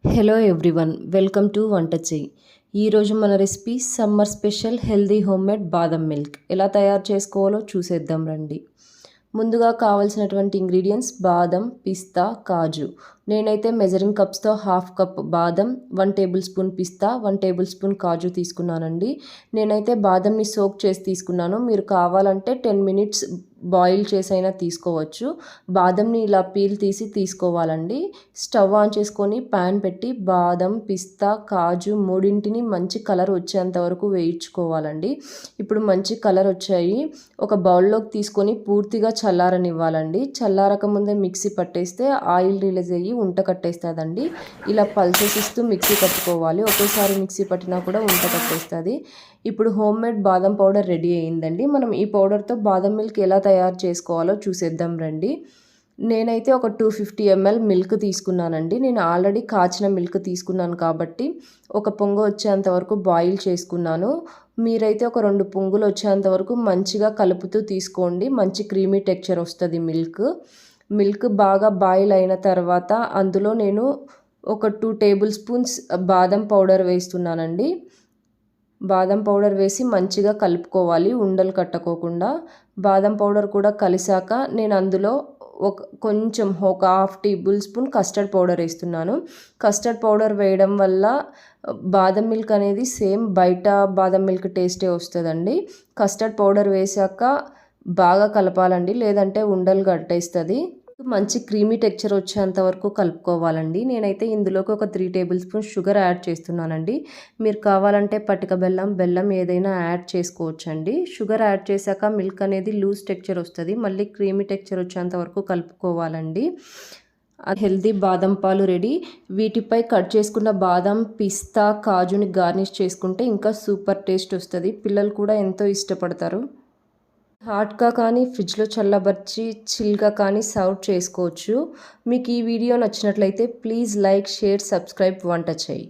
Hello everyone, welcome to వంట చెయ్యి. ఈరోజు మన recipe summer special healthy homemade బాదం మిల్క్ ఎలా తయారు చేసుకోవాలో చూసేద్దాం రండి. ముందుగా కావాల్సినటువంటి ఇంగ్రీడియంట్స్ బాదం, పిస్తా, కాజు. నేనైతే మెజరింగ్ కప్స్తో 1/2 కప్ బాదం, 1 టేబుల్ స్పూన్ పిస్తా, 1 టేబుల్ స్పూన్ కాజు తీసుకున్నానండి. నేనైతే బాదంని సోక్ చేసి తీసుకున్నాను. మీరు కావాలంటే 10 మినిట్స్ బాయిల్ చేసైనా తీసుకోవచ్చు. బాదంని ఇలా పీల్ తీసి తీసుకోవాలండి. స్టవ్ ఆన్ చేసుకొని ప్యాన్ పెట్టి బాదం, పిస్తా, కాజు మూడింటిని మంచి కలర్ వచ్చేంత వరకు వేయించుకోవాలండి. ఇప్పుడు మంచి కలర్ వచ్చాయి. ఒక బౌల్లోకి తీసుకొని పూర్తిగా చల్లారనివ్వాలండి. చల్లారక ముందే మిక్సీ పట్టేస్తే ఆయిల్ రిలీజ్ అయ్యి ఉంట కట్టేస్తుందండి. ఇలా పల్సెస్ ఇస్తూ మిక్సీ పట్టుకోవాలి. ఒకేసారి మిక్సీ పట్టినా కూడా ఉంట కట్టేస్తుంది. ఇప్పుడు హోమ్మేడ్ బాదం పౌడర్ రెడీ అయ్యిందండి. మనం ఈ పౌడర్తో బాదం మిల్క్ ఎలా తయారు చేసుకోవాలో చూసేద్దాం రండి. నేనైతే ఒక 250 ml మిల్క్ తీసుకున్నానండి. నేను ఆల్రెడీ కాచిన మిల్క్ తీసుకున్నాను కాబట్టి ఒక పొంగు వచ్చేంత వరకు బాయిల్ చేసుకున్నాను. మీరైతే ఒక 2 పొంగులు వచ్చేంత వరకు మంచిగా కలుపుతూ తీసుకోండి. మంచి క్రీమీ టెక్స్చర్ వస్తుంది మిల్క్ బాగా బాయిల్ అయిన తర్వాత అందులో నేను ఒక 2 టేబుల్ స్పూన్స్ బాదం పౌడర్ వేస్తున్నానండి. బాదం పౌడర్ వేసి మంచిగా కలుపుకోవాలి, ఉండలు కట్టుకోకుండా. బాదం పౌడర్ కూడా కలిసాక నేను అందులో కొంచెం ఒక 1/2 టేబుల్ స్పూన్ కస్టర్డ్ పౌడర్ వేస్తున్నాను. కస్టర్డ్ పౌడర్ వేయడం వల్ల బాదం మిల్క్ అనేది సేమ్ బయట బాదం మిల్క్ టేస్టే వస్తుందండి. కస్టర్డ్ పౌడర్ వేసాక బాగా కలపాలండి, లేదంటే ఉండలు కట్టేస్తుంది. మంచి క్రీమీ టెక్స్చర్ వచ్చేంత వరకు కలుపుకోవాలండి. నేనైతే ఇందులోకి ఒక 3 టేబుల్ స్పూన్ షుగర్ యాడ్ చేస్తున్నానండి. మీరు కావాలంటే పటిక బెల్లం ఏదైనా యాడ్ చేసుకోవచ్చండి. షుగర్ యాడ్ చేశాక మిల్క్ అనేది లూజ్ టెక్స్చర్ వస్తుంది. మళ్ళీ క్రీమీ టెక్స్చర్ వచ్చేంత వరకు కలుపుకోవాలండి. హెల్దీ బాదం పాలు రెడీ. వీటిపై కట్ చేసుకున్న బాదం, పిస్తా, కాజుని గార్నిష్ చేసుకుంటే ఇంకా సూపర్ టేస్ట్ వస్తుంది. పిల్లలు కూడా ఎంతో ఇష్టపడతారు. హాట్గా కానీ ఫ్రిడ్జ్లో చల్లబర్చి చిల్గా కానీ సర్వ్ చేసుకోవచ్చు. మీకు ఈ వీడియో నచ్చినట్లయితే ప్లీజ్ లైక్, షేర్, సబ్స్క్రైబ్ వంట చెయ్యి.